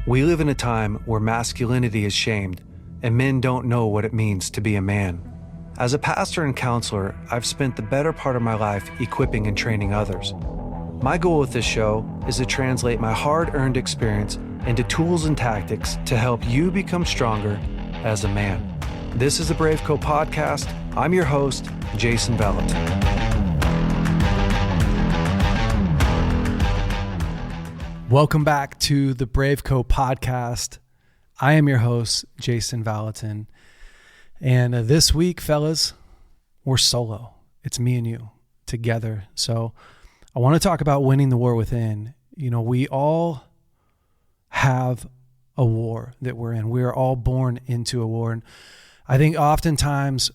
We live in a time where masculinity is shamed and men don't know what it means to be a man. As a pastor and counselor, I've spent the better part of my life equipping and training others. My goal with this show is to translate my hard-earned experience into tools and tactics to help you become stronger as a man. This is the BraveCo podcast. I'm your host, Jason Vallotton. Welcome back to the BraveCo podcast. I am your host, Jason Vallotton. And this week, fellas, we're solo. It's me and you together. So I want to talk about winning the war within. You know, we all have a war that we're in. We are all born into a war. And I think oftentimes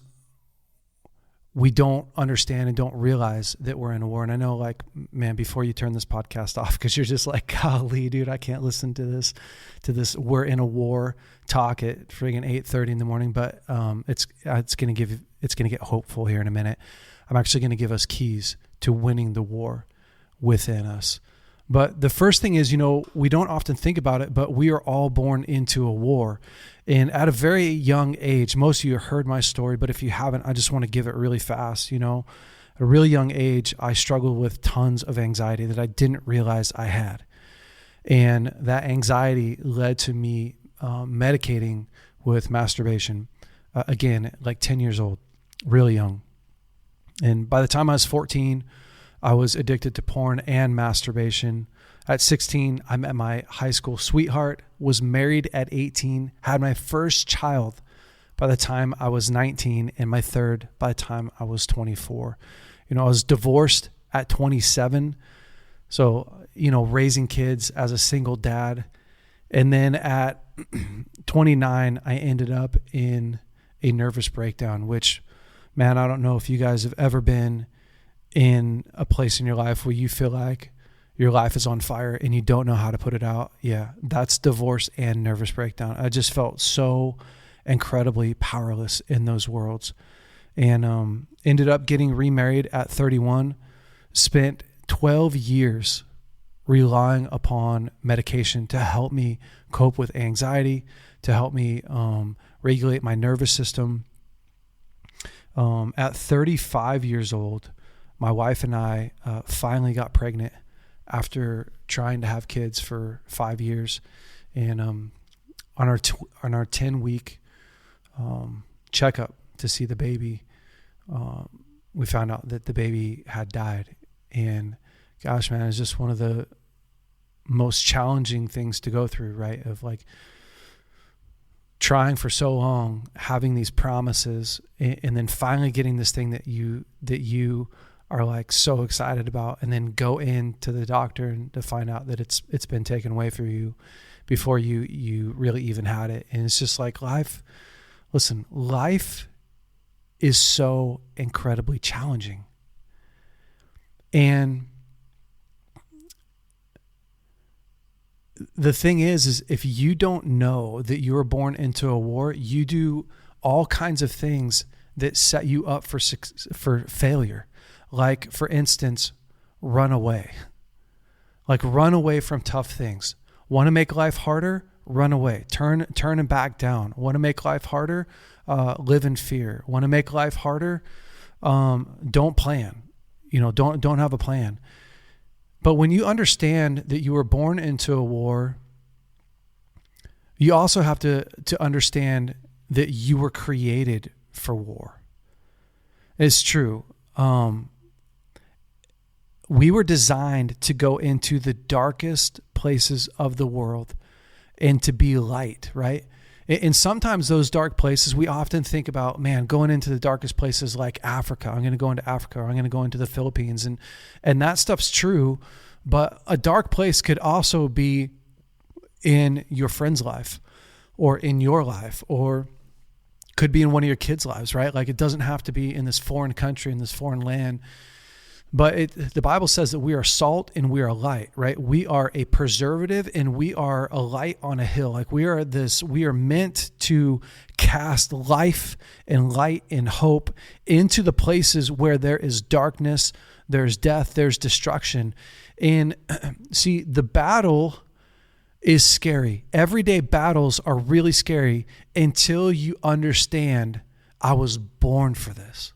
we don't understand and don't realize that we're in a war. And I know, like, man, before you turn this podcast off, because you're just like, golly, dude, I can't listen to this we're in a war talk at friggin' 8:30 in the morning. But it's gonna get hopeful here in a minute. I'm actually gonna give us keys to winning the war within us. But the first thing is, you know, we don't often think about it, but we are all born into a war. And at a very young age, most of you heard my story, but if you haven't, I just want to give it really fast. You know, at a really young age, I struggled with tons of anxiety that I didn't realize I had. And that anxiety led to me medicating with masturbation. Again, like 10 years old, really young. And by the time I was 14, I was addicted to porn and masturbation. At 16, I met my high school sweetheart, was married at 18, had my first child by the time I was 19, and my third by the time I was 24. You know, I was divorced at 27. So, you know, raising kids as a single dad. And then at 29, I ended up in a nervous breakdown, which, man, I don't know if you guys have ever been in a place in your life where you feel like your life is on fire and you don't know how to put it out. Yeah, that's divorce and nervous breakdown. I just felt so incredibly powerless in those worlds, and ended up getting remarried at 31, spent 12 years relying upon medication to help me cope with anxiety, to help me regulate my nervous system. At 35 years old, my wife and I finally got pregnant after trying to have kids for 5 years. And on our 10-week checkup to see the baby, we found out that the baby had died. And gosh, man, it's just one of the most challenging things to go through, right? Of like trying for so long, having these promises, and then finally getting this thing that you are like so excited about, and then go into the doctor and to find out that it's been taken away from you before you really even had it. And it's just like life is so incredibly challenging. And the thing is if you don't know that you were born into a war, you do all kinds of things that set you up for failure. Like, for instance, run away. Like, run away from tough things. Want to make life harder? Run away. Turn and back down. Want to make life harder? Live in fear. Want to make life harder? Don't plan. You know, don't have a plan. But when you understand that you were born into a war, you also have to understand that you were created for war. It's true. We were designed to go into the darkest places of the world and to be light, right? And sometimes those dark places, we often think about, man, going into the darkest places like Africa. I'm going to go into Africa, or I'm going to go into the Philippines. And that stuff's true, but a dark place could also be in your friend's life or in your life, or could be in one of your kids' lives, right? Like, it doesn't have to be in this foreign country, in this foreign land. But the Bible says that we are salt and we are light, right? We are a preservative and we are a light on a hill. Like, we are meant to cast life and light and hope into the places where there is darkness, there's death, there's destruction. And see, the battle is scary. Everyday battles are really scary until you understand I was born for this.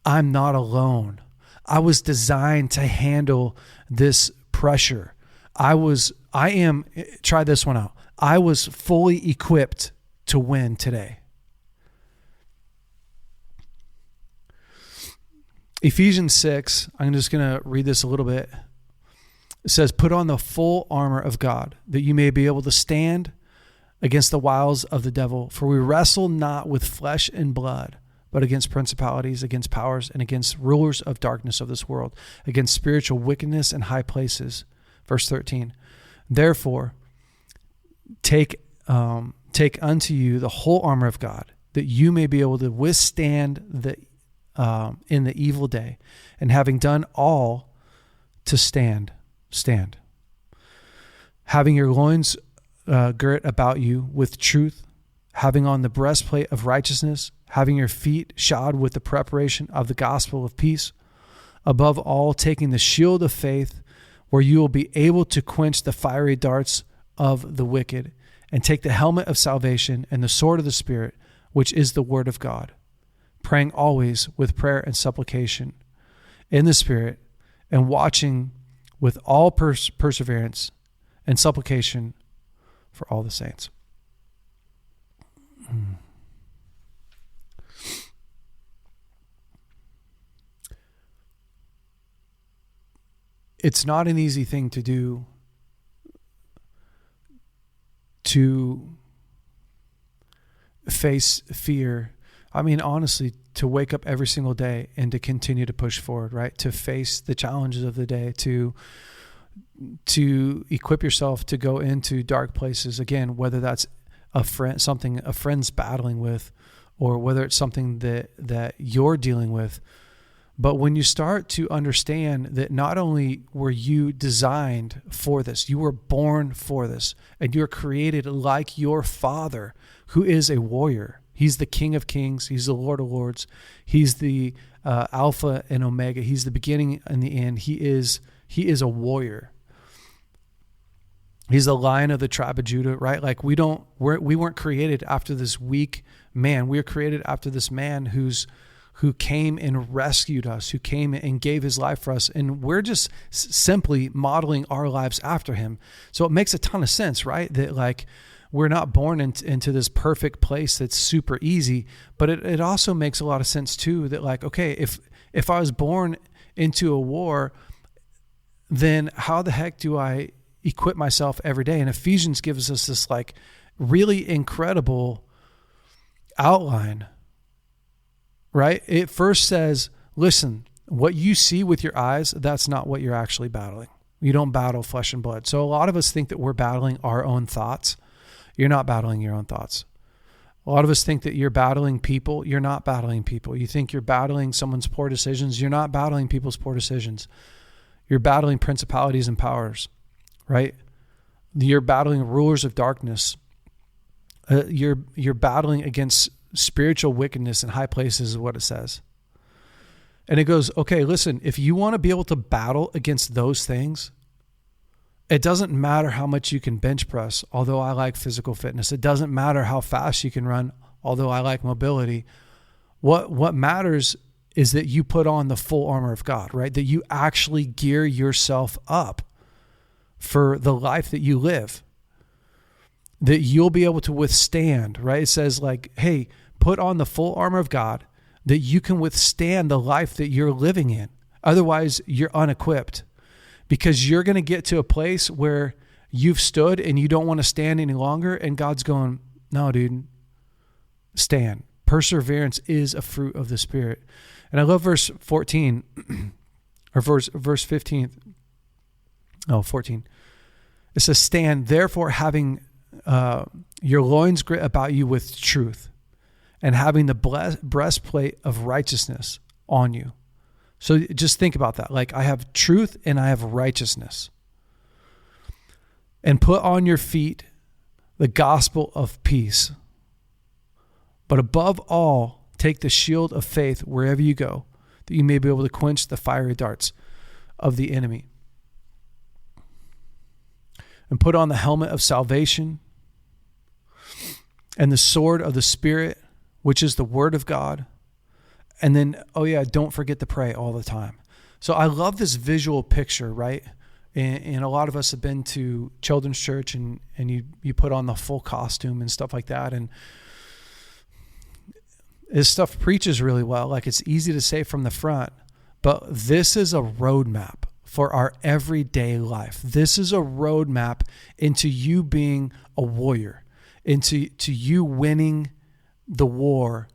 I'm not alone. I was designed to handle this pressure. Try this one out. I was fully equipped to win today. Ephesians 6, I'm just going to read this a little bit. It says, put on the full armor of God, that you may be able to stand against the wiles of the devil. For we wrestle not with flesh and blood, but against principalities, against powers, and against rulers of darkness of this world, against spiritual wickedness in high places. Verse 13, therefore, take unto you the whole armor of God, that you may be able to withstand in the evil day, and having done all to stand. Having your loins girt about you with truth, having on the breastplate of righteousness, having your feet shod with the preparation of the gospel of peace, above all taking the shield of faith, where you will be able to quench the fiery darts of the wicked, and take the helmet of salvation and the sword of the Spirit, which is the word of God, praying always with prayer and supplication in the Spirit, and watching with all perseverance and supplication for all the saints. It's not an easy thing to do to face fear. I mean, honestly, to wake up every single day and to continue to push forward, right? To face the challenges of the day, to equip yourself to go into dark places. Again, whether that's a friend's battling with, or whether it's something that you're dealing with. But when you start to understand that not only were you designed for this, you were born for this, and you're created like your Father, who is a warrior. He's the King of Kings. He's the Lord of Lords. He's the Alpha and Omega. He's the beginning and the end. He is a warrior. He's the Lion of the tribe of Judah, right? Like we weren't created after this weak man. We were created after this man who came and rescued us, who came and gave his life for us. And we're just simply modeling our lives after him. So it makes a ton of sense, right? That like we're not born into this perfect place that's super easy, but it also makes a lot of sense too, that like, okay, if I was born into a war, then how the heck do I equip myself every day? And Ephesians gives us this like really incredible outline, right? It first says, listen, what you see with your eyes, that's not what you're actually battling. You don't battle flesh and blood. So a lot of us think that we're battling our own thoughts. You're not battling your own thoughts. A lot of us think that you're battling people. You're not battling people. You think you're battling someone's poor decisions. You're not battling people's poor decisions. You're battling principalities and powers, right? You're battling rulers of darkness. You're battling against spiritual wickedness in high places is what it says. And it goes, okay, listen, if you want to be able to battle against those things, it doesn't matter how much you can bench press, although I like physical fitness. It doesn't matter how fast you can run, although I like mobility. What matters is that you put on the full armor of God, right? That you actually gear yourself up for the life that you live, that you'll be able to withstand, right? It says like, hey, put on the full armor of God that you can withstand the life that you're living in. Otherwise, you're unequipped, because you're going to get to a place where you've stood and you don't want to stand any longer. And God's going, no, dude, stand. Perseverance is a fruit of the Spirit. And I love verse 14 or verse 15. Oh, 14. It says, stand therefore having your loins girt about you with truth, and having the breastplate of righteousness on you. So just think about that. Like I have truth and I have righteousness. And put on your feet the gospel of peace. But above all, take the shield of faith wherever you go, that you may be able to quench the fiery darts of the enemy. and put on the helmet of salvation and the sword of the Spirit, which is the word of God. And then, don't forget to pray all the time. So I love this visual picture, right? And a lot of us have been to children's church and you put on the full costume and stuff like that. And this stuff preaches really well. Like, it's easy to say from the front, but this is a roadmap for our everyday life. This is a roadmap into you being a warrior, into you winning the war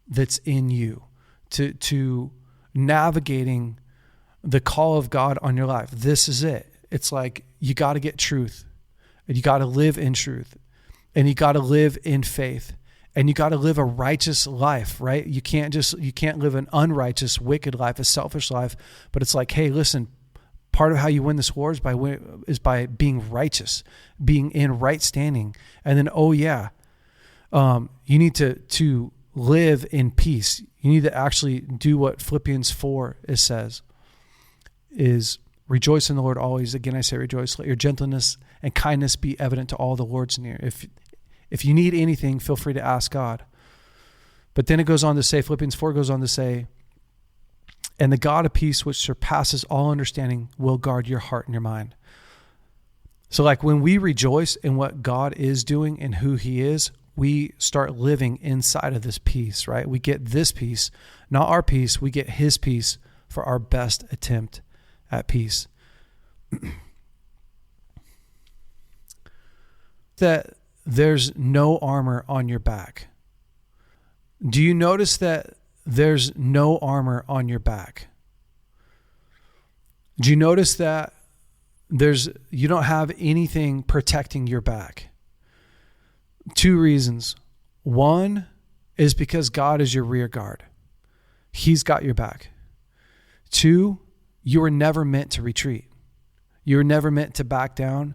that's in you, to navigating the call of God on your life. This is it. It's like, you got to get truth, and you got to live in truth, and you got to live in faith, and you got to live a righteous life, right? You can't live an unrighteous, wicked life, a selfish life. But it's like, hey, listen, part of how you win this war is by being righteous, being in right standing. And then, you need to live in peace. You need to actually do what Philippians 4 says is, rejoice in the Lord always. Again, I say rejoice. Let your gentleness and kindness be evident to all the Lord's near. If you need anything, feel free to ask God. But then it goes on to say, Philippians 4 goes on to say, and the God of peace, which surpasses all understanding, will guard your heart and your mind. So like, when we rejoice in what God is doing and who he is, we start living inside of this peace, right? We get this peace, not our peace. We get his peace for our best attempt at peace. That there's no armor on your back. Do you notice that there's no armor on your back? Do you notice that you don't have anything protecting your back? 2 reasons. One is because God is your rear guard. He's got your back. 2, you were never meant to retreat. You were never meant to back down.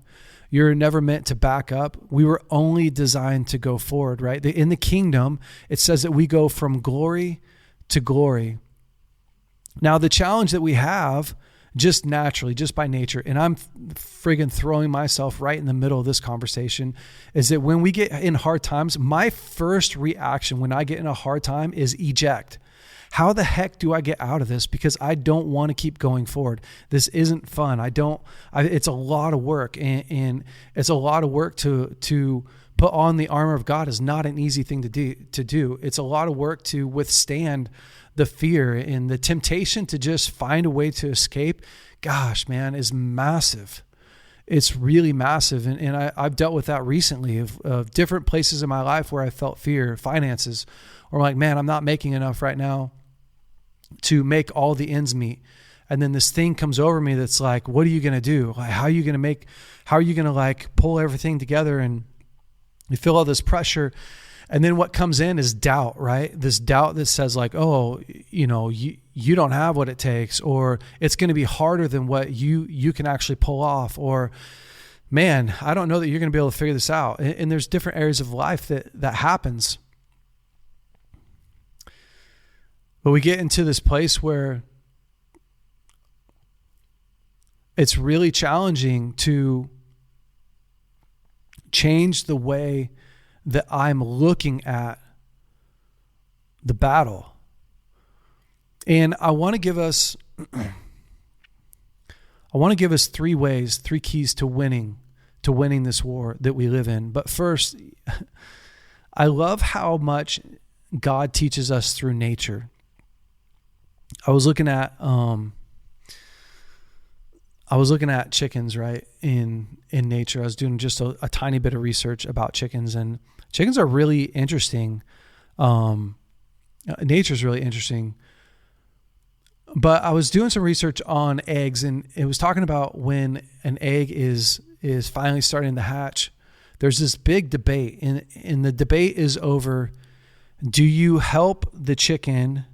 You're never meant to back up. We were only designed to go forward, right? In the kingdom, it says that we go from glory to glory. Now, the challenge that we have just naturally, just by nature, and I'm friggin' throwing myself right in the middle of this conversation, is that when we get in hard times, my first reaction when I get in a hard time is eject. How the heck do I get out of this? Because I don't want to keep going forward. This isn't fun. It's a lot of work, and it's a lot of work to put on the armor of God is not an easy thing to do. It's a lot of work to withstand the fear and the temptation to just find a way to escape. Gosh, man, is massive. It's really massive. And I've dealt with that recently of different places in my life where I felt fear, finances, or like, man, I'm not making enough right now to make all the ends meet. And then this thing comes over me that's like, what are you going to do? Like, how are you going to like pull everything together? And you feel all this pressure. And then what comes in is doubt, right? This doubt that says like, oh, you don't have what it takes, or it's going to be harder than what you can actually pull off, or man, I don't know that you're going to be able to figure this out. And there's different areas of life that happens. But we get into this place where it's really challenging to change the way that I'm looking at the battle. And I want to give us 3 keys to winning this war that we live in. But first, I love how much God teaches us through nature. I was looking at chickens, right, in nature. I was doing just a tiny bit of research about chickens, and chickens are really interesting. Nature's really interesting. But I was doing some research on eggs, and it was talking about when an egg is finally starting to hatch. There's this big debate, and the debate is over, do you help the chicken,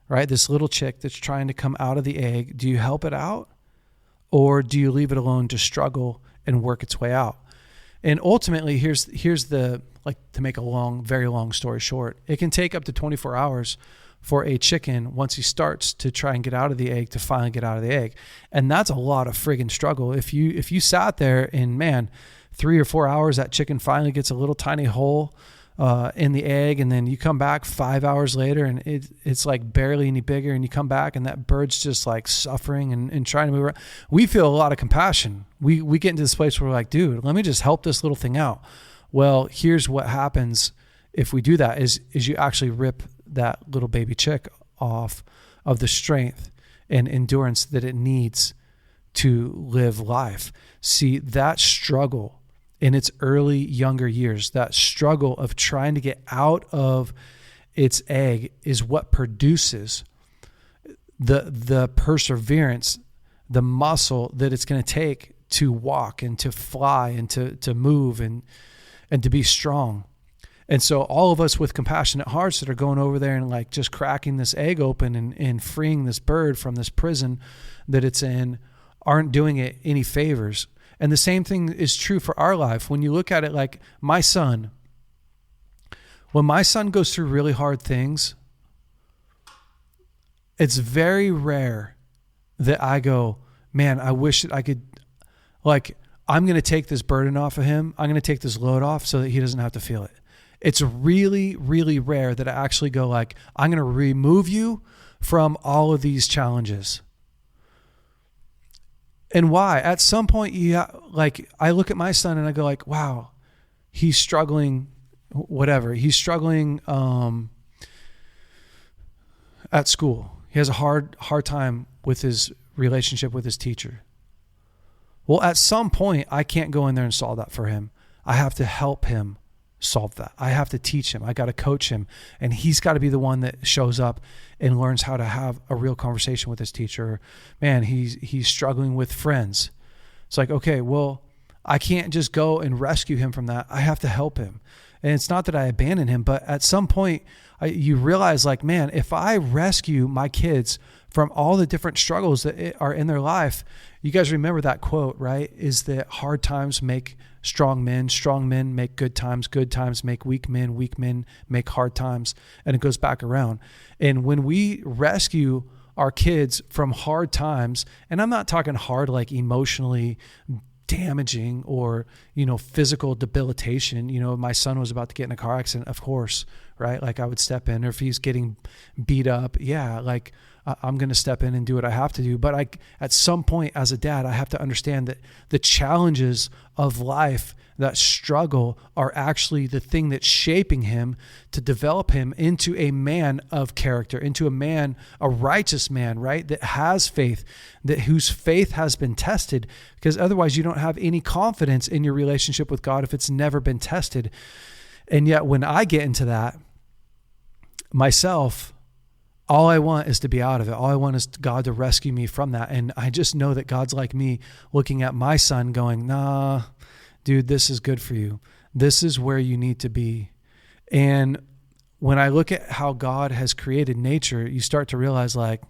right, this little chick that's trying to come out of the egg, do you help it out? Or do you leave it alone to struggle and work its way out? And ultimately, here's the, like, to make a very long story short, it can take up to 24 hours for a chicken once he starts to try and get out of the egg to finally get out of the egg. And that's a lot of friggin' struggle. If you sat there and, man, 3 or 4 hours, that chicken finally gets a little tiny hole in the egg, and then you come back 5 hours later and it's like barely any bigger, and you come back and that bird's just like suffering and trying to move around. We feel a lot of compassion. We get into this place where we're like, dude, let me just help this little thing out. Well, here's what happens if we do that is you actually rip that little baby chick off of the strength and endurance that it needs to live life. See, that struggle in its early younger years, that struggle of trying to get out of its egg is what produces the perseverance, the muscle that it's going to take to walk and to fly and to move and to be strong. And so all of us with compassionate hearts that are going over there and like just cracking this egg open and freeing this bird from this prison that it's in aren't doing it any favors. And the same thing is true for our life. When you look at it, like my son, when my son goes through really hard things, it's very rare that I go, man, I wish that I could, like, I'm going to take this burden off of him. I'm going to take this load off so that he doesn't have to feel it. It's really, really rare that I actually go like, I'm going to remove you from all of these challenges. And why? At some point, like I look at my son and I go like, wow, he's struggling, whatever. He's struggling at school. He has a hard time with his relationship with his teacher. Well, at some point, I can't go in there and solve that for him. I have to help him solve that. I have to teach him. I got to coach him. And he's got to be the one that shows up and learns how to have a real conversation with his teacher. Man, he's struggling with friends. It's like, okay, well, I can't just go and rescue him from that. I have to help him. And it's not that I abandon him, but at some point you realize like, man, if I rescue my kids from all the different struggles that are in their life, you guys remember that quote, right? Is that hard times make strong men make good times make weak men make hard times. And it goes back around. And when we rescue our kids from hard times, and I'm not talking hard like emotionally damaging or, physical debilitation. My son was about to get in a car accident, of course, right? Like I would step in, or if he's getting beat up, yeah, like I'm going to step in and do what I have to do. But at some point as a dad, I have to understand that the challenges of life, that struggle, are actually the thing that's shaping him to develop him into a man of character, into a righteous man, right? That has faith, whose faith has been tested, because otherwise you don't have any confidence in your relationship with God if it's never been tested. And yet when I get into that myself, all I want is to be out of it. All I want is God to rescue me from that. And I just know that God's like me, looking at my son going, nah, dude, this is good for you. This is where you need to be. And when I look at how God has created nature, you start to realize like,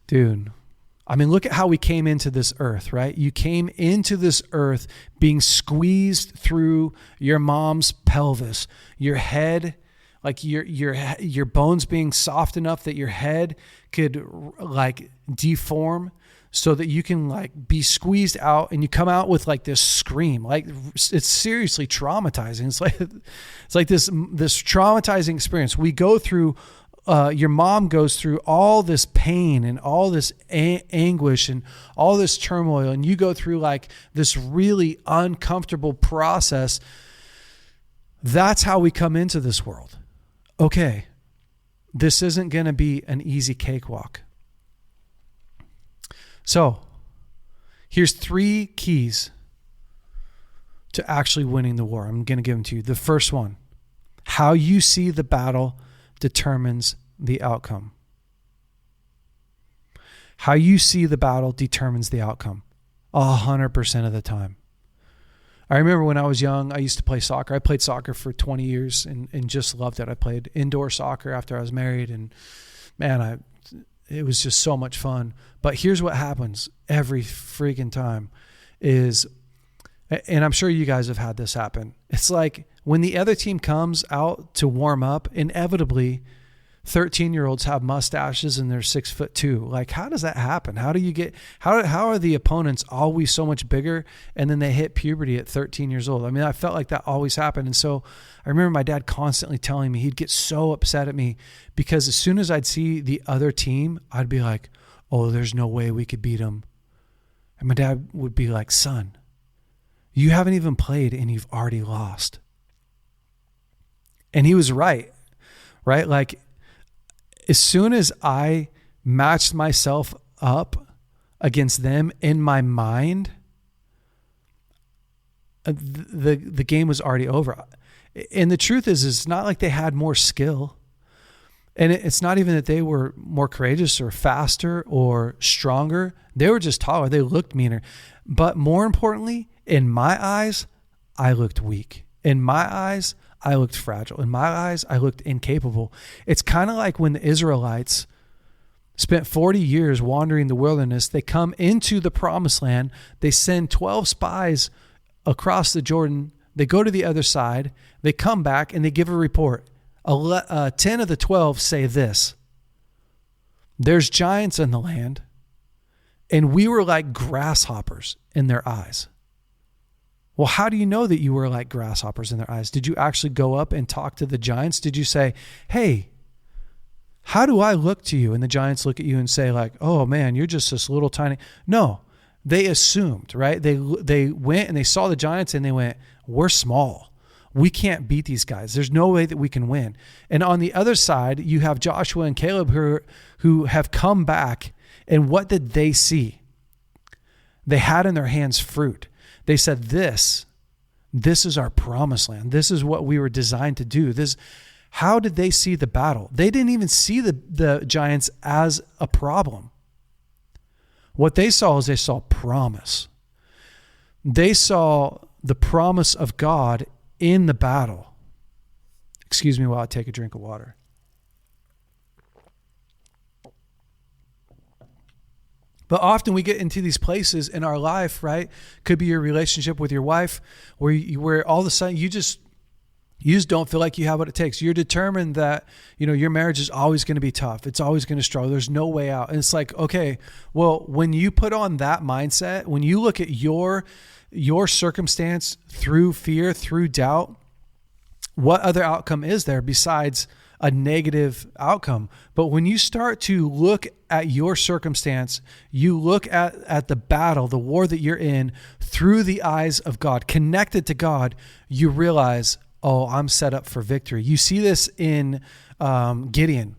dude, look at how we came into this earth, right? You came into this earth being squeezed through your mom's pelvis, your head, like your bones being soft enough that your head could like deform so that you can like be squeezed out, and you come out with like this scream. Like it's seriously traumatizing. It's like this traumatizing experience. We go through, your mom goes through all this pain and all this anguish and all this turmoil, and you go through like this really uncomfortable process. That's how we come into this world. Okay, this isn't going to be an easy cakewalk. So here's 3 keys to actually winning the war. I'm going to give them to you. The first one, how you see the battle determines the outcome. How you see the battle determines the outcome 100% of the time. I remember when I was young, I used to play soccer. I played soccer for 20 years and just loved it. I played indoor soccer after I was married, and man, it was just so much fun. But here's what happens every freaking time is, and I'm sure you guys have had this happen. It's like when the other team comes out to warm up, inevitably 13-year-olds have mustaches and they're 6'2". Like, how does that happen? How are the opponents always so much bigger and then they hit puberty at 13 years old? I mean, I felt like that always happened. And so I remember my dad constantly telling me, he'd get so upset at me because as soon as I'd see the other team, I'd be like, oh, there's no way we could beat them. And my dad would be like, son, you haven't even played and you've already lost. And he was right? Like, as soon as I matched myself up against them in my mind, the game was already over. And the truth is it's not like they had more skill. And it's not even that they were more courageous or faster or stronger. They were just taller. They looked meaner. But more importantly, in my eyes, I looked weak. In my eyes, I looked fragile. In my eyes, I looked incapable. It's kind of like when the Israelites spent 40 years wandering the wilderness. They come into the promised land. They send 12 spies across the Jordan. They go to the other side. They come back and they give a report. 10 of the 12 say this: there's giants in the land, and we were like grasshoppers in their eyes. Well, how do you know that you were like grasshoppers in their eyes? Did you actually go up and talk to the giants? Did you say, hey, how do I look to you? And the giants look at you and say like, oh man, you're just this little tiny. No, they assumed, right? They went and they saw the giants and they went, we're small. We can't beat these guys. There's no way that we can win. And on the other side, you have Joshua and Caleb who have come back. And what did they see? They had in their hands fruit. They said, this is our promised land. This is what we were designed to do. How did they see the battle? They didn't even see the giants as a problem. What they saw is they saw promise. They saw the promise of God in the battle. Excuse me while I take a drink of water. But often we get into these places in our life, right? Could be your relationship with your wife, where all of a sudden you just don't feel like you have what it takes. You're determined that, your marriage is always going to be tough. It's always going to struggle. There's no way out. And it's like, okay, well, when you put on that mindset, when you look at your circumstance through fear, through doubt, what other outcome is there besides a negative outcome? But when you start to look at your circumstance, you look at the battle, the war that you're in through the eyes of God, connected to God, you realize, oh, I'm set up for victory. You see this in Gideon.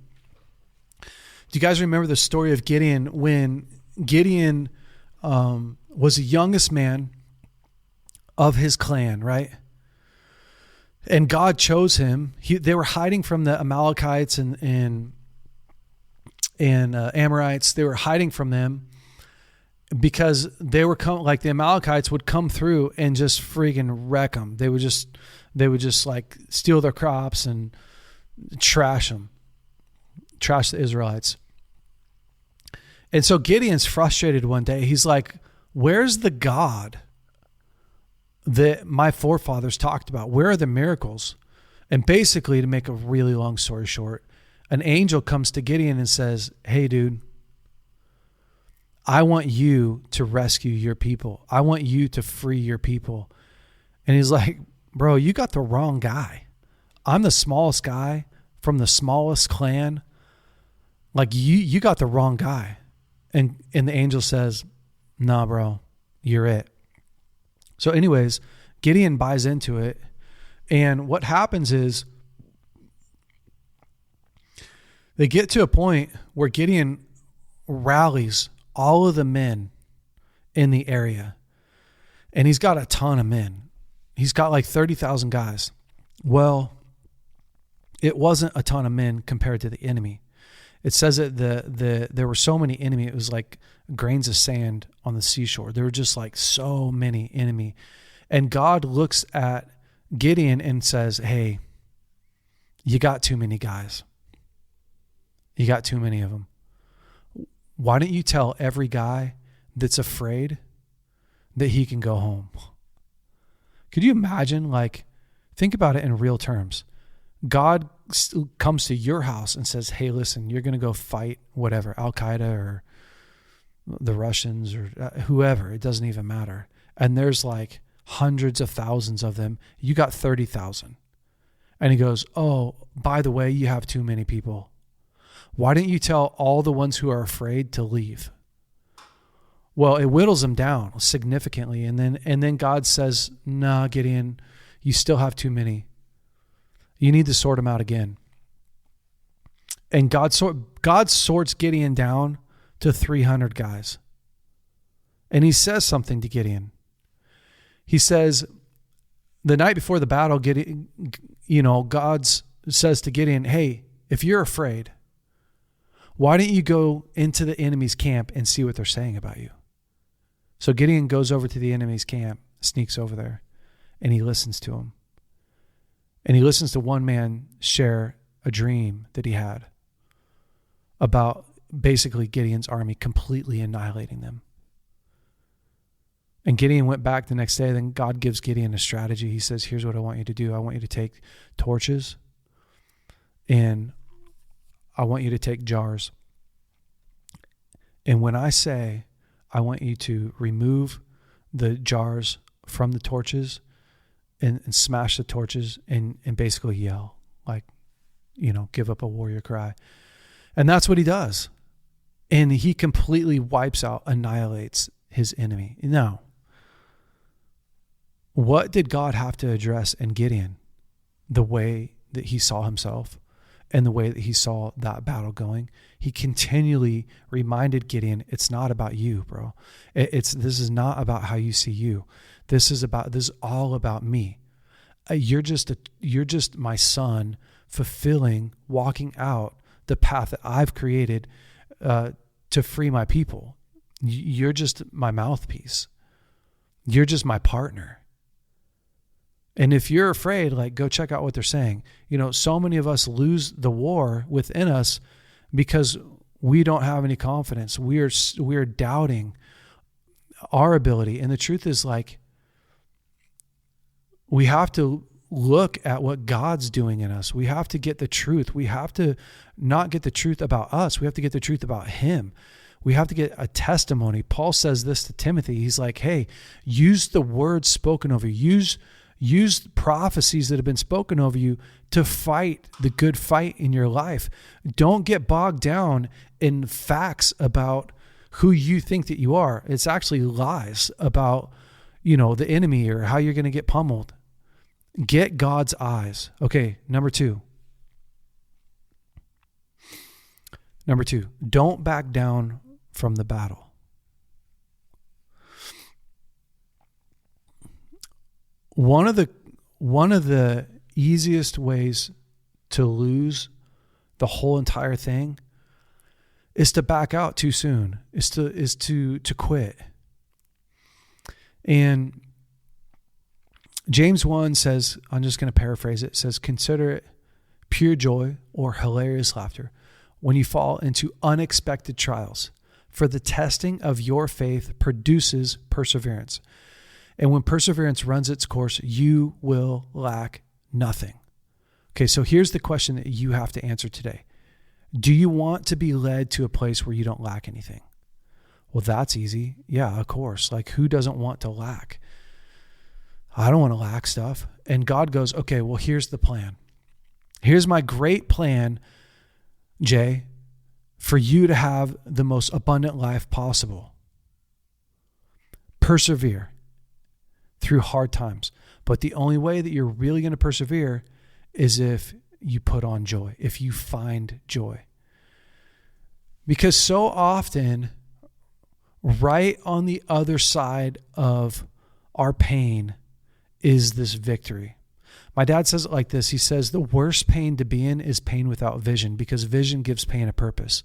Do you guys remember the story of Gideon when Gideon was the youngest man of his clan, right? And God chose him. They were hiding from the Amalekites and Amorites. They were hiding from them because they were the Amalekites would come through and just freaking wreck them. They would just like steal their crops and trash the Israelites. And so Gideon's frustrated one day. He's like, where's the God that my forefathers talked about? Where are the miracles? And basically, to make a really long story short, an angel comes to Gideon and says, hey, dude, I want you to rescue your people. I want you to free your people. And he's like, bro, you got the wrong guy. I'm the smallest guy from the smallest clan. Like you got the wrong guy. And the angel says, nah, bro, you're it. So anyways, Gideon buys into it. And what happens is they get to a point where Gideon rallies all of the men in the area. And he's got a ton of men. He's got like 30,000 guys. Well, it wasn't a ton of men compared to the enemy. It says that there were so many enemy. It was like grains of sand on the seashore. There were just like so many enemy. And God looks at Gideon and says, hey, you got too many guys. You got too many of them. Why don't you tell every guy that's afraid that he can go home? Could you imagine, think about it in real terms. God comes to your house and says, hey, listen, you're going to go fight whatever, Al-Qaeda or the Russians or whoever, it doesn't even matter. And there's like hundreds of thousands of them. You got 30,000. And he goes, oh, by the way, you have too many people. Why didn't you tell all the ones who are afraid to leave? Well, it whittles them down significantly. And then God says, nah, Gideon, you still have too many. You need to sort them out again. And God sorts Gideon down to 300 guys. And he says something to Gideon. He says, the night before the battle, Gideon, God says to Gideon, hey, if you're afraid, why don't you go into the enemy's camp and see what they're saying about you? So Gideon goes over to the enemy's camp, sneaks over there, and he listens to him. And he listens to one man share a dream that he had about basically Gideon's army completely annihilating them. And Gideon went back the next day. Then God gives Gideon a strategy. He says, here's what I want you to do. I want you to take torches and I want you to take jars. And when I say, I want you to remove the jars from the torches and smash the torches and basically yell, like, give up a warrior cry. And that's what he does. And he completely wipes out, annihilates his enemy. Now, what did God have to address in Gideon? The way that he saw himself and the way that he saw that battle going. He continually reminded Gideon, it's not about you, bro. This is not about how you see you. This is all about me. You're just my son fulfilling, walking out the path that I've created to free my people. You're just my mouthpiece. You're just my partner. And if you're afraid, like, go check out what they're saying. So many of us lose the war within us because we don't have any confidence. We are doubting our ability. And the truth is, like, we have to look at what God's doing in us. We have to get the truth. We have to not get the truth about us. We have to get the truth about him. We have to get a testimony. Paul says this to Timothy. He's like, hey, use the words spoken over you. Use prophecies that have been spoken over you to fight the good fight in your life. Don't get bogged down in facts about who you think that you are. It's actually lies about, the enemy or how you're going to get pummeled. Get God's eyes. Okay, number two, don't back down from the battle. One of the easiest ways to lose the whole entire thing is to back out too soon, is to quit. And James 1 says, I'm just going to paraphrase it, says, consider it pure joy or hilarious laughter when you fall into unexpected trials, for the testing of your faith produces perseverance. And when perseverance runs its course, you will lack nothing. Okay, so here's the question that you have to answer today. Do you want to be led to a place where you don't lack anything? Well, that's easy. Yeah, of course. Like, who doesn't want to lack? I don't want to lack stuff. And God goes, okay, well, here's the plan. Here's my great plan, Jay, for you to have the most abundant life possible. Persevere through hard times. But the only way that you're really going to persevere is if you put on joy, if you find joy. Because so often, right on the other side of our pain is this victory. My dad says it like this. He says, the worst pain to be in is pain without vision, because vision gives pain a purpose.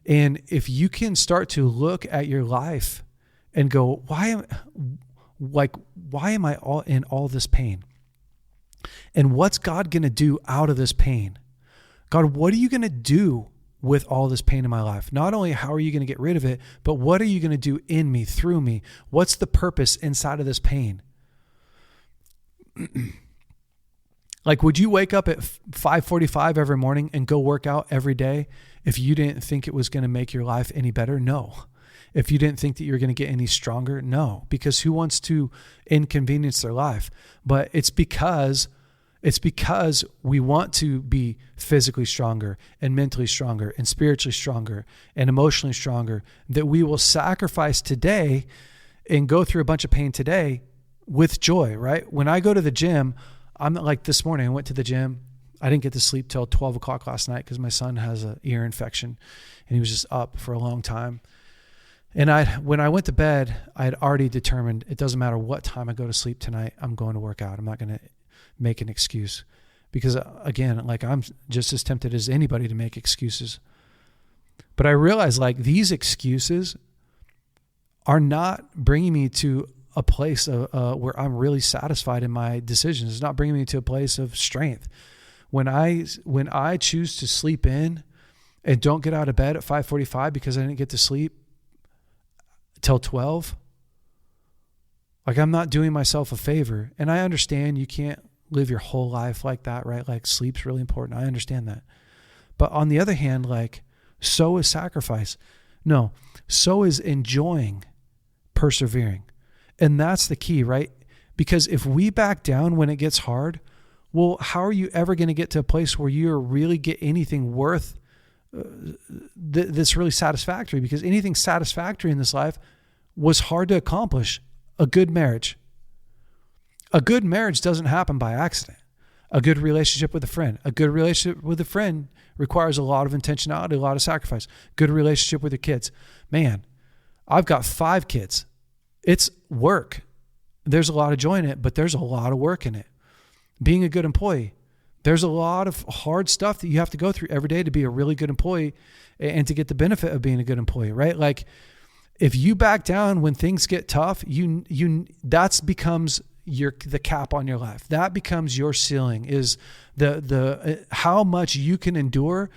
And if you can start to look at your life and go, why am I all in all this pain? And what's God going to do out of this pain? God, what are you going to do with all this pain in my life? Not only how are you going to get rid of it, but what are you going to do in me, through me? What's the purpose inside of this pain? Like, would you wake up at 5:45 every morning and go work out every day if you didn't think it was going to make your life any better? No. If you didn't think that you're going to get any stronger? No. Because who wants to inconvenience their life? But it's because we want to be physically stronger and mentally stronger and spiritually stronger and emotionally stronger, that we will sacrifice today and go through a bunch of pain today with joy, right? When I go to the gym, I'm like this morning, I went to the gym. I didn't get to sleep till 12 o'clock last night because my son has an ear infection and he was just up for a long time. And when I went to bed, I had already determined it doesn't matter what time I go to sleep tonight, I'm going to work out. I'm not going to make an excuse, because again, like, I'm just as tempted as anybody to make excuses. But I realize, like, these excuses are not bringing me to a place where I'm really satisfied in my decisions. It's not bringing me to a place of strength. When I choose to sleep in and don't get out of bed at 5:45 because I didn't get to sleep till 12, like, I'm not doing myself a favor. And I understand you can't live your whole life like that, right? Like, sleep's really important. I understand that. But on the other hand, like, so is sacrifice. No, so is enjoying persevering. And that's the key, right? Because if we back down when it gets hard, well, how are you ever going to get to a place where you really get anything worth that's really satisfactory? Because anything satisfactory in this life was hard to accomplish. A good marriage. A good marriage doesn't happen by accident. A good relationship with a friend. A good relationship with a friend requires a lot of intentionality, a lot of sacrifice. Good relationship with your kids. Man, I've got 5 kids. It's work. There's a lot of joy in it, but there's a lot of work in it. Being a good employee, there's a lot of hard stuff that you have to go through every day to be a really good employee and to get the benefit of being a good employee, right? Like, if you back down when things get tough, that becomes the cap on your life. That becomes your ceiling, is the how much you can endure.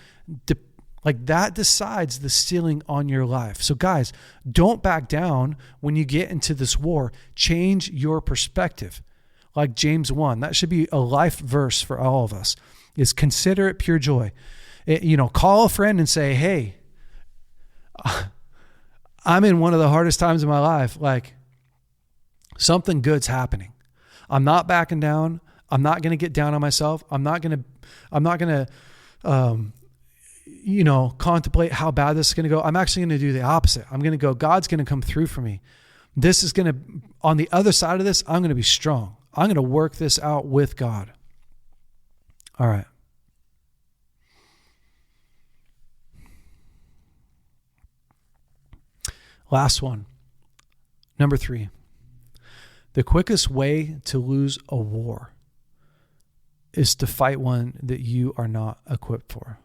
Like, that decides the ceiling on your life. So guys, don't back down when you get into this war. Change your perspective. Like James 1, that should be a life verse for all of us, is consider it pure joy. Call a friend and say, hey, I'm in one of the hardest times of my life. Like, something good's happening. I'm not backing down. I'm not going to get down on myself. I'm not going to contemplate how bad this is going to go. I'm actually going to do the opposite. I'm going to go, God's going to come through for me. On the other side of this, I'm going to be strong. I'm going to work this out with God. All right. Last one. Number 3. The quickest way to lose a war is to fight one that you are not equipped for.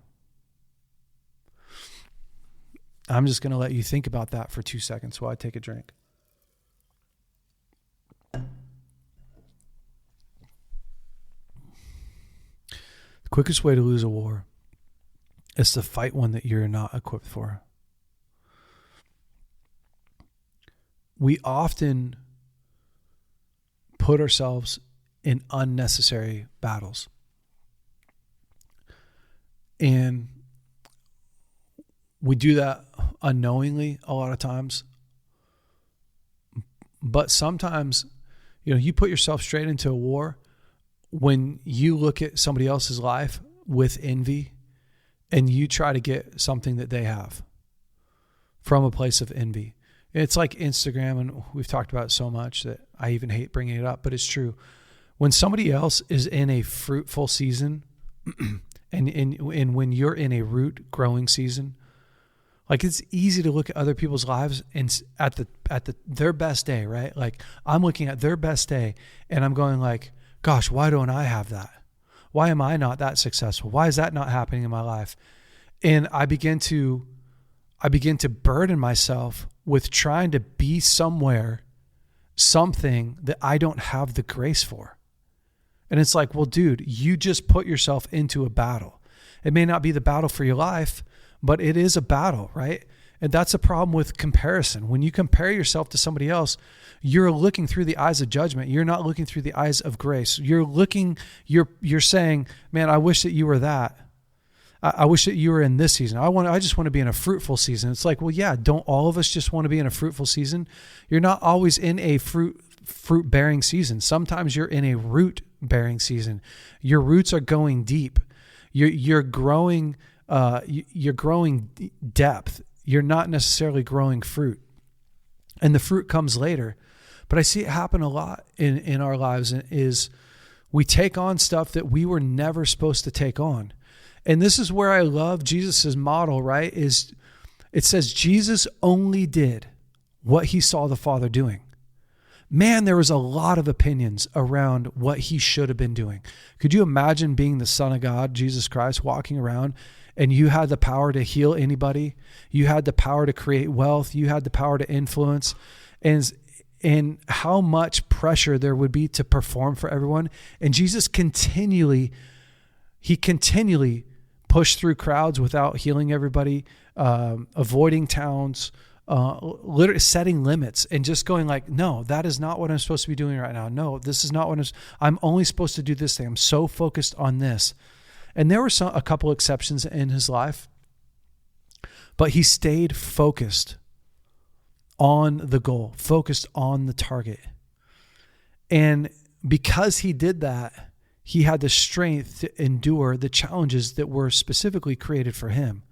I'm just going to let you think about that for 2 seconds while I take a drink. The quickest way to lose a war is to fight one that you're not equipped for. We often put ourselves in unnecessary battles. And we do that unknowingly a lot of times. But sometimes, you put yourself straight into a war when you look at somebody else's life with envy and you try to get something that they have from a place of envy. It's like Instagram, and we've talked about it so much that I even hate bringing it up, but it's true. When somebody else is in a fruitful season and when you're in a root growing season, like, it's easy to look at other people's lives and at their best day, right? Like, I'm looking at their best day and I'm going like, gosh, why don't I have that? Why am I not that successful? Why is that not happening in my life? And I begin to burden myself with trying to be something that I don't have the grace for. And it's like, well, dude, you just put yourself into a battle. It may not be the battle for your life, but it is a battle, right? And that's a problem with comparison. When you compare yourself to somebody else, you're looking through the eyes of judgment. You're not looking through the eyes of grace. You're saying, man, I wish that you were that. I wish that you were in this season. I just want to be in a fruitful season. It's like, well, yeah, don't all of us just want to be in a fruitful season? You're not always in a fruit bearing season. Sometimes you're in a root bearing season. Your roots are going deep. You're growing depth. You're not necessarily growing fruit. And the fruit comes later. But I see it happen a lot in our lives is we take on stuff that we were never supposed to take on. And this is where I love Jesus's model, right? Is it says Jesus only did what he saw the Father doing. Man, there was a lot of opinions around what he should have been doing. Could you imagine being the Son of God, Jesus Christ, walking around and you had the power to heal anybody? You had the power to create wealth. You had the power to influence. And how much pressure there would be to perform for everyone. And Jesus continually pushed through crowds without healing everybody, avoiding towns, literally setting limits and just going like, no, that is not what I'm supposed to be doing right now. No, this is not what I'm only supposed to do this thing. I'm so focused on this. And there were a couple exceptions in his life, but he stayed focused on the goal, focused on the target. And because he did that, he had the strength to endure the challenges that were specifically created for him.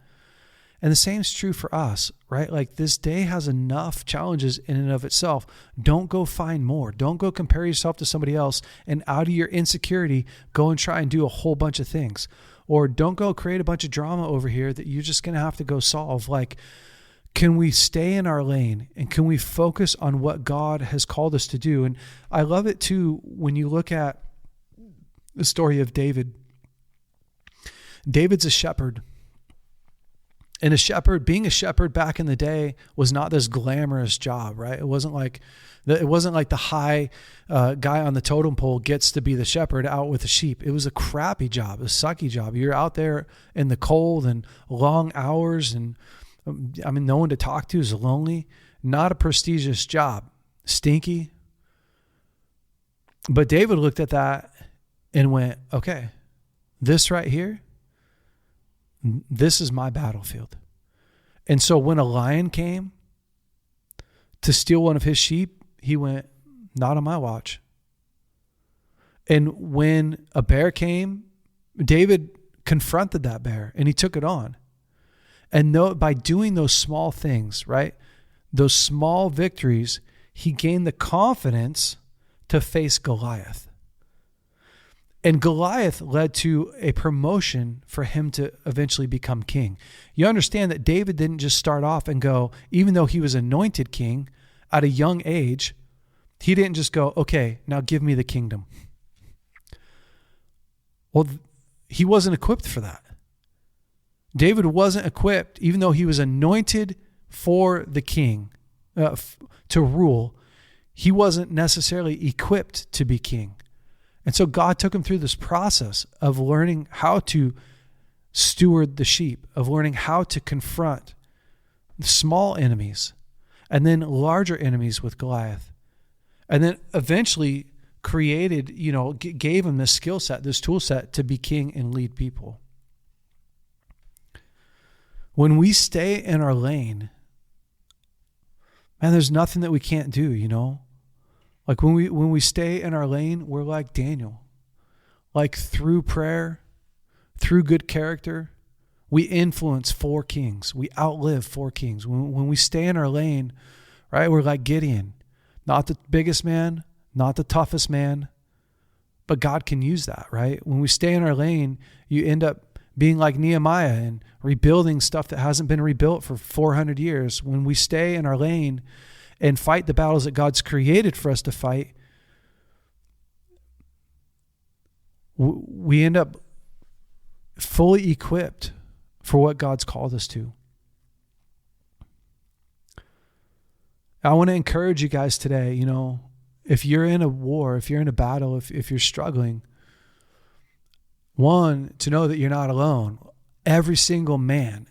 And the same is true for us, right? Like this day has enough challenges in and of itself. Don't go find more. Don't go compare yourself to somebody else and out of your insecurity, go and try and do a whole bunch of things. Or don't go create a bunch of drama over here that you're just going to have to go solve. Like, can we stay in our lane and can we focus on what God has called us to do? And I love it too when you look at the story of David. David's a shepherd. And being a shepherd back in the day was not this glamorous job, right? It wasn't like the high guy on the totem pole gets to be the shepherd out with the sheep. It was a crappy job, a sucky job. You're out there in the cold and long hours, and no one to talk to, is lonely. Not a prestigious job, stinky. But David looked at that and went, okay, this right here, this is my battlefield. And so when a lion came to steal one of his sheep, he went, not on my watch. And when a bear came, David confronted that bear and he took it on. And by doing those small things, right, those small victories, he gained the confidence to face Goliath. And Goliath led to a promotion for him to eventually become king. You understand that David didn't just start off and go, even though he was anointed king at a young age, he didn't just go, okay, now give me the kingdom. Well, he wasn't equipped for that. David wasn't equipped, even though he was anointed for the king to rule. He wasn't necessarily equipped to be king. And so God took him through this process of learning how to steward the sheep, of learning how to confront small enemies, and then larger enemies with Goliath. And then eventually created, gave him this skill set, this tool set to be king and lead people. When we stay in our lane, man, there's nothing that we can't do, Like when we stay in our lane, we're like Daniel. Like through prayer, through good character, we influence 4 kings. We outlive 4 kings. When we stay in our lane, right, we're like Gideon. Not the biggest man, not the toughest man, but God can use that, right? When we stay in our lane, you end up being like Nehemiah and rebuilding stuff that hasn't been rebuilt for 400 years. When we stay in our lane and fight the battles that God's created for us to fight, we end up fully equipped for what God's called us to. I want to encourage you guys today, if you're in a war, if you're in a battle, if you're struggling, one, to know that you're not alone. Every single man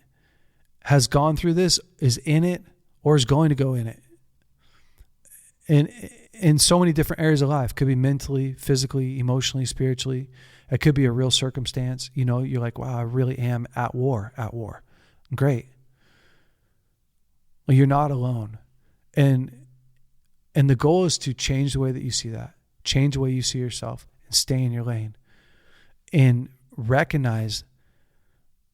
has gone through this, is in it, or is going to go in it. And in so many different areas of life. Could be mentally, physically, emotionally, spiritually. It could be a real circumstance. You know, you're like, wow, I really am at war. Great. Well, you're not alone. And the goal is to change the way that you see that. Change the way you see yourself and stay in your lane. And recognize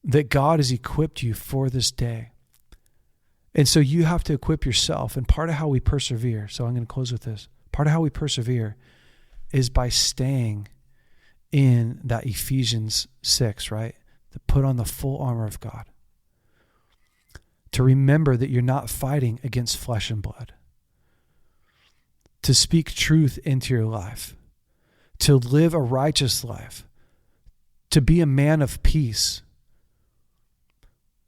that God has equipped you for this day. And so you have to equip yourself. And part of how we persevere, so I'm going to close with this. Part of how we persevere is by staying in that Ephesians 6, right? To put on the full armor of God. To remember that you're not fighting against flesh and blood. To speak truth into your life. To live a righteous life. To be a man of peace.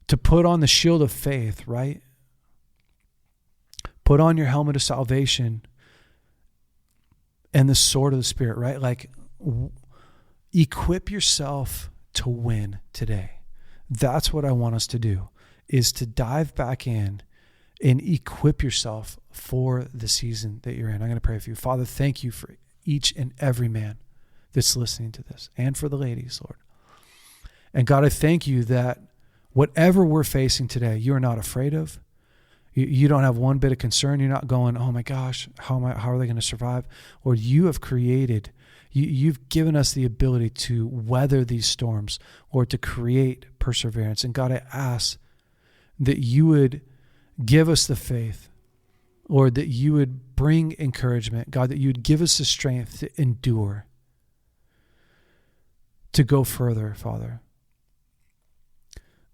To put on the shield of faith, right? Put on your helmet of salvation and the sword of the Spirit, right? Like, equip yourself to win today. That's what I want us to do, is to dive back in and equip yourself for the season that you're in. I'm going to pray for you. Father, thank you for each and every man that's listening to this, and for the ladies, Lord. And God, I thank you that whatever we're facing today, you're not afraid of. You don't have one bit of concern. You're not going, oh my gosh, how are they going to survive? Or you have created, you've given us the ability to weather these storms or to create perseverance. And God, I ask that you would give us the faith, Lord, that you would bring encouragement. God, that you would give us the strength to endure, to go further, Father,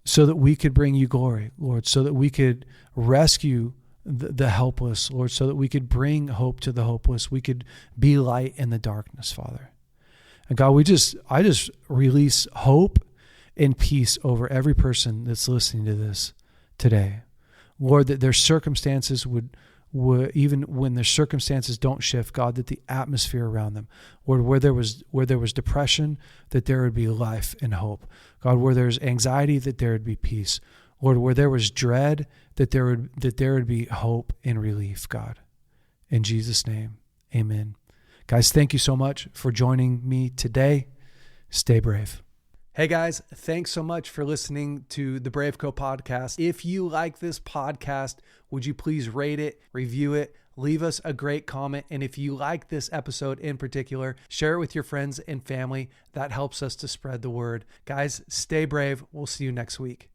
so that we could bring you glory, Lord, so that we could rescue the helpless, Lord, so that we could bring hope to the hopeless. We could be light in the darkness, Father. And God, I just release hope and peace over every person that's listening to this today. Lord, that their circumstances would even when their circumstances don't shift, God, that the atmosphere around them, Lord, where there was depression, that there would be life and hope. God, where there's anxiety, that there would be peace. Lord, where there was dread, that there would be hope and relief, God. In Jesus' name, amen. Guys, thank you so much for joining me today. Stay brave. Hey guys, thanks so much for listening to the BraveCo podcast. If you like this podcast, would you please rate it, review it, leave us a great comment. And if you like this episode in particular, share it with your friends and family. That helps us to spread the word. Guys, stay brave. We'll see you next week.